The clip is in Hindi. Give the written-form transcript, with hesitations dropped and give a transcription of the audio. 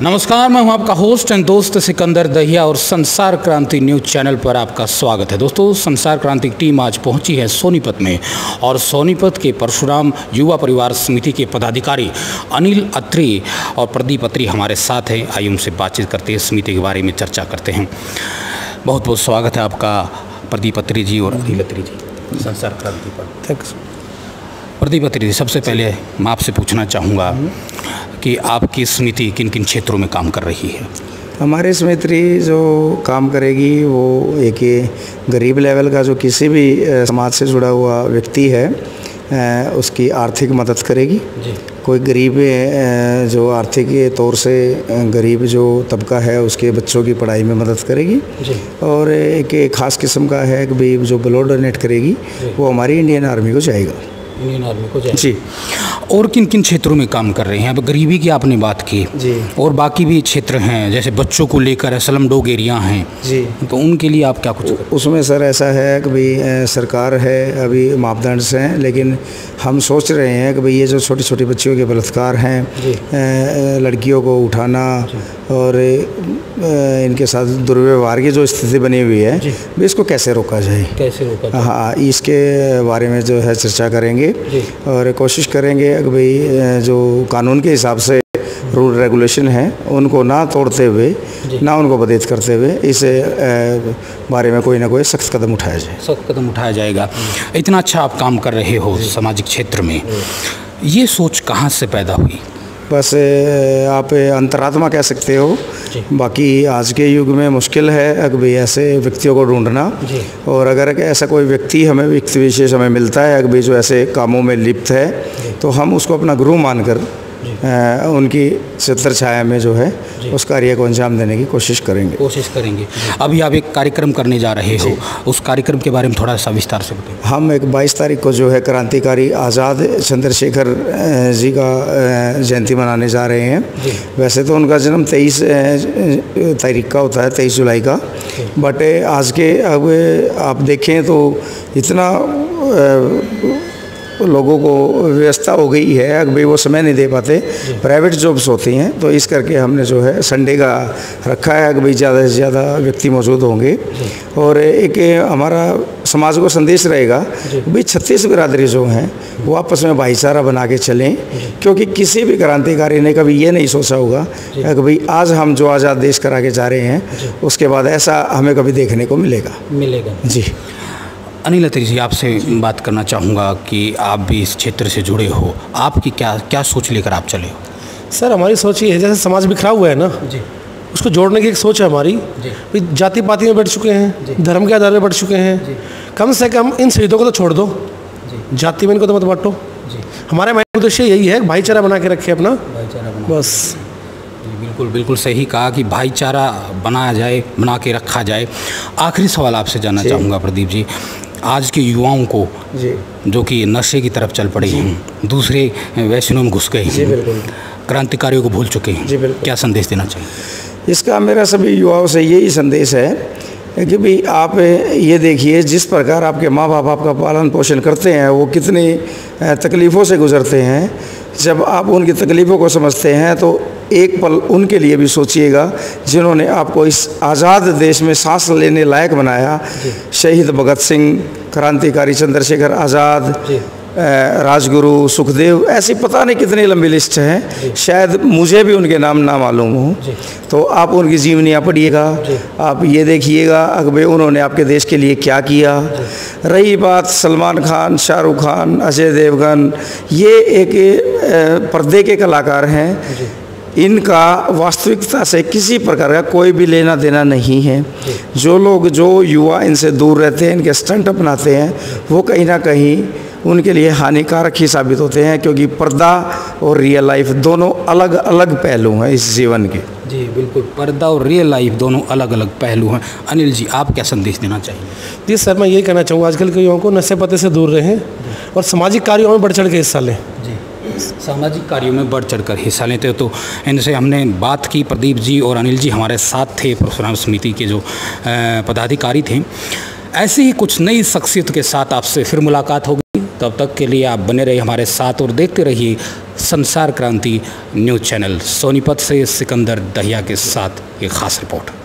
नमस्कार, मैं हूं आपका होस्ट एंड दोस्त सिकंदर दहिया और संसार क्रांति न्यूज़ चैनल पर आपका स्वागत है। दोस्तों, संसार क्रांति की टीम आज पहुंची है सोनीपत में और सोनीपत के परशुराम युवा परिवार समिति के पदाधिकारी अनिल अत्री और प्रदीप अत्री हमारे साथ हैं। आइए उनसे बातचीत करते हैं, समिति के बारे में चर्चा करते हैं। बहुत बहुत स्वागत है आपका प्रदीप अत्री जी और अनिल अत्री जी संसार क्रांति पर। थैंक्स। प्रदीप अत्री जी, सबसे पहले मैं आपसे पूछना चाहूँगा कि आपकी समिति किन किन क्षेत्रों में काम कर रही है? हमारी समिति जो काम करेगी वो एक गरीब लेवल का जो किसी भी समाज से जुड़ा हुआ व्यक्ति है उसकी आर्थिक मदद करेगी जी। कोई गरीब जो आर्थिक तौर से गरीब जो तबका है उसके बच्चों की पढ़ाई में मदद करेगी जी। और एक ख़ास किस्म का है कि भाई जो ब्लड डोनेट करेगी वो हमारी इंडियन आर्मी को जाएगा। इंडियन आर्मी को जाएगा जी। और किन किन क्षेत्रों में काम कर रहे हैं? अब गरीबी की आपने बात की जी, और बाकी भी क्षेत्र हैं जैसे बच्चों को लेकर स्लम डॉग एरिया हैं जी, तो उनके लिए आप क्या कुछ करते हैं? उसमें सर ऐसा है कि भाई सरकार है, अभी मापदंड से हैं, लेकिन हम सोच रहे हैं कि भाई ये जो छोटी छोटी बच्चियों के बलात्कार हैं, लड़कियों को उठाना और इनके साथ दुर्व्यवहार की जो स्थिति बनी हुई है भी इसको कैसे रोका जाए, हाँ, इसके बारे में जो है चर्चा करेंगे और कोशिश करेंगे कि भाई जो कानून के हिसाब से रूल रेगुलेशन है उनको ना तोड़ते हुए, ना उनको बधित करते हुए इस बारे में कोई ना कोई सख्त कदम उठाया जाए। सख्त कदम उठाया जाएगा। इतना अच्छा आप काम कर रहे हो सामाजिक क्षेत्र में, ये सोच कहाँ से पैदा हुई? बस आप अंतरात्मा कह सकते हो। बाकी आज के युग में मुश्किल है अगर भाई ऐसे व्यक्तियों को ढूंढना, और अगर ऐसा कोई व्यक्ति हमें व्यक्ति विशेष हमें मिलता है अगर भाई जो ऐसे कामों में लिप्त है तो हम उसको अपना गुरु मानकर उनकी छत्र छाया में जो है उस कार्य को अंजाम देने की कोशिश करेंगे। अभी आप एक कार्यक्रम करने जा रहे हो, उस कार्यक्रम के बारे में थोड़ा सा विस्तार से बताइए। हम एक 22 तारीख को जो है क्रांतिकारी आज़ाद चंद्रशेखर जी का जयंती मनाने जा रहे हैं। वैसे तो उनका जन्म 23 तारीख का होता है, 23 जुलाई का, बट आज के अब आप देखें तो इतना लोगों को व्यवस्था हो गई है अगर भाई वो समय नहीं दे पाते, प्राइवेट जॉब्स होती हैं, तो इस करके हमने जो है संडे का रखा है अगर भाई ज़्यादा से ज़्यादा व्यक्ति मौजूद होंगे। और एक हमारा समाज को संदेश रहेगा भाई 36 बिरादरी जो हैं वो आपस में भाईचारा बना के चलें, क्योंकि किसी भी क्रांतिकारी ने कभी ये नहीं सोचा होगा कि भाई आज हम जो आज़ाद देश करा के जा रहे हैं उसके बाद ऐसा हमें कभी देखने को मिलेगा जी। अनिल अत्री जी, आपसे बात करना चाहूँगा कि आप भी इस क्षेत्र से जुड़े हो, आपकी क्या सोच लेकर आप चले हो? सर, हमारी सोच ये है, जैसे समाज बिखरा हुआ है ना जी, उसको जोड़ने की एक सोच है हमारी। जाति पाति में बढ़ चुके हैं, धर्म के आधार में बढ़ चुके हैं, कम से कम इन शहीदों को तो छोड़ दो, जाति में इनको तो मत बांटो। हमारा मेन उद्देश्य यही है, भाईचारा बना के रखे अपना, बस। बिल्कुल सही कहा कि भाईचारा बना के रखा जाए। आखिरी सवाल आपसे जानना चाहूँगा प्रदीप जी, आज के युवाओं को जो कि नशे की तरफ चल पड़े हैं, दूसरे वैश्यों में घुस गए हैं, क्रांतिकारियों को भूल चुके हैं, क्या संदेश देना चाहिए? इसका मेरा सभी युवाओं से यही संदेश है कि भाई आप ये देखिए जिस प्रकार आपके माँ बाप आपका पालन पोषण करते हैं वो कितनी तकलीफ़ों से गुज़रते हैं। जब आप उनकी तकलीफ़ों को समझते हैं तो एक पल उनके लिए भी सोचिएगा जिन्होंने आपको इस आज़ाद देश में सांस लेने लायक बनाया। शहीद भगत सिंह, क्रांतिकारी चंद्रशेखर आज़ाद, राजगुरु, सुखदेव, ऐसी पता नहीं कितनी लंबी लिस्ट है, शायद मुझे भी उनके नाम ना मालूम हो। तो आप उनकी जीवनियाँ पढ़िएगा, आप ये देखिएगा अकबर उन्होंने आपके देश के लिए क्या किया। रही बात सलमान खान, शाहरुख खान, अजय देवगन, ये एक पर्दे के कलाकार हैं, इनका वास्तविकता से किसी प्रकार का कोई भी लेना देना नहीं है। जो युवा इनसे दूर रहते हैं, इनके स्टंट अपनाते हैं, वो कहीं ना कहीं उनके लिए हानिकारक ही साबित होते हैं, क्योंकि पर्दा और रियल लाइफ दोनों अलग अलग पहलू हैं इस जीवन के। जी बिल्कुल, पर्दा और रियल लाइफ दोनों अलग अलग पहलू हैं। अनिल जी, आप क्या संदेश देना चाहिए? जी सर, मैं यही कहना चाहूँगा आजकल के युवाओं को नशे पते से दूर रहें और सामाजिक कार्यों में बढ़ चढ़ के हिस्सा लें। जी, सामाजिक कार्यों में बढ़ चढ़कर हिस्सा लेते तो इनसे हमने बात की। प्रदीप जी और अनिल जी हमारे साथ थे, परशुराम समिति के जो पदाधिकारी थे। ऐसी ही कुछ नई शख्सियत के साथ आपसे फिर मुलाकात होगी। तब तक के लिए आप बने रहिए हमारे साथ और देखते रहिए संसार क्रांति न्यूज़ चैनल। सोनीपत से सिकंदर दहिया के साथ एक खास रिपोर्ट।